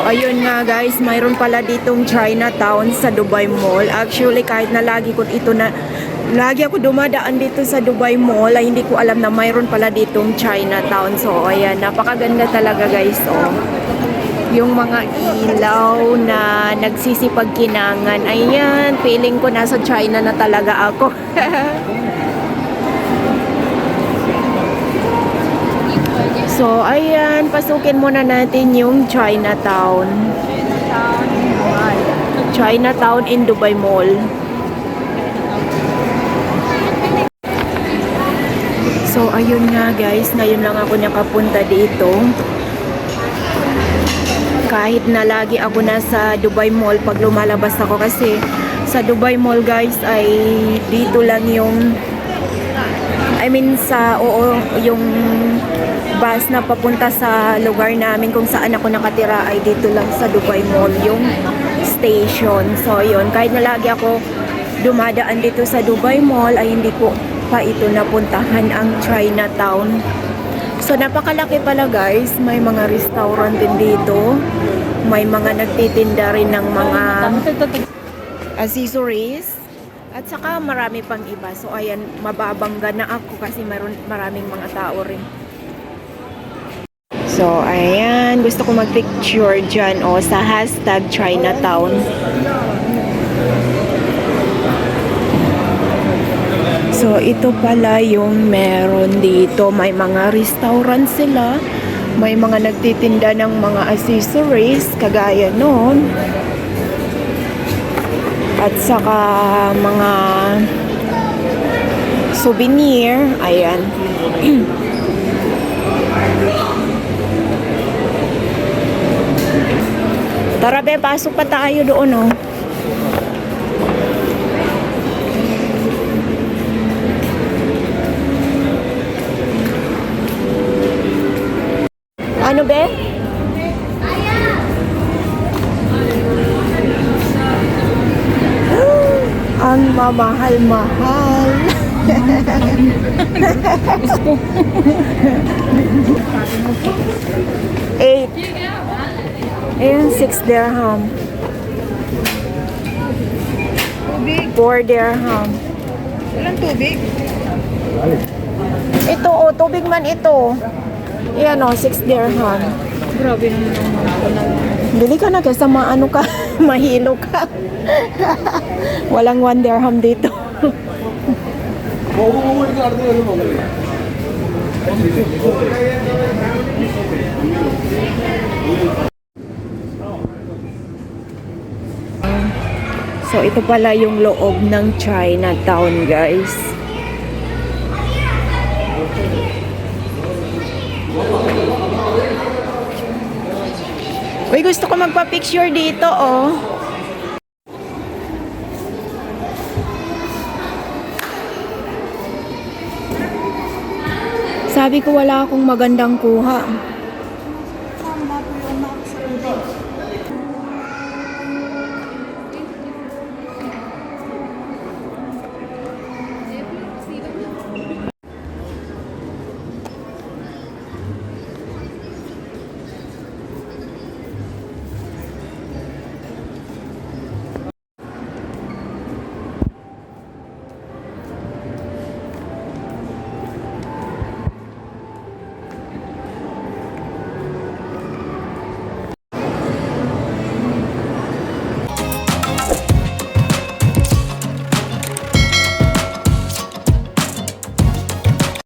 ayun nga guys, mayroon pala ditong Chinatown sa Dubai Mall. Actually, kahit na lagi ako dumadaan dito sa Dubai Mall, ay hindi ko alam na mayroon pala ditong Chinatown. So, ayan, napakaganda talaga guys, oh. Yung mga ilaw na nagsisipagkinangan. Ayan, feeling ko nasa China na talaga ako. So, ayan, pasukin muna natin yung Chinatown. Chinatown in Dubai Mall. So, ayun nga guys, ngayon lang ako nakapunta dito. Kahit na lagi ako nasa Dubai Mall pag lumalabas ako kasi sa Dubai Mall guys ay dito lang yung yung bus na papunta sa lugar namin kung saan ako nakatira ay dito lang sa Dubai Mall yung station. So yun, kahit na lagi ako dumadaan dito sa Dubai Mall ay hindi ko pa ito napuntahan ang Chinatown. So napakalaki pala guys, may mga restaurant din dito, may mga nagtitinda rin ng mga accessories. At saka marami pang iba. So ayan, mababangga na ako kasi maraming mga tao rin. So ayan, gusto ko mag-picture dyan sa hashtag Chinatown. So ito pala yung meron dito. May mga restaurant sila. May mga nagtitinda ng mga accessories kagaya nun. At saka mga souvenir. Ayan. Tara be, pasok pa tayo doon oh. Ano be? Ang mamahal-mahal. Eight. Ayan, 6 dirham. 4 dirham. Walang tubig? Ito, tubig man ito. Ayan 6 dirham. Grabe naman ang mga. Bili ka na kasi maano ka, mahilo ka. Walang 1 dirham dito. So ito pala yung loob ng Chinatown guys. Uy, gusto ko magpa-picture dito oh. Sabi ko wala akong magandang kuha.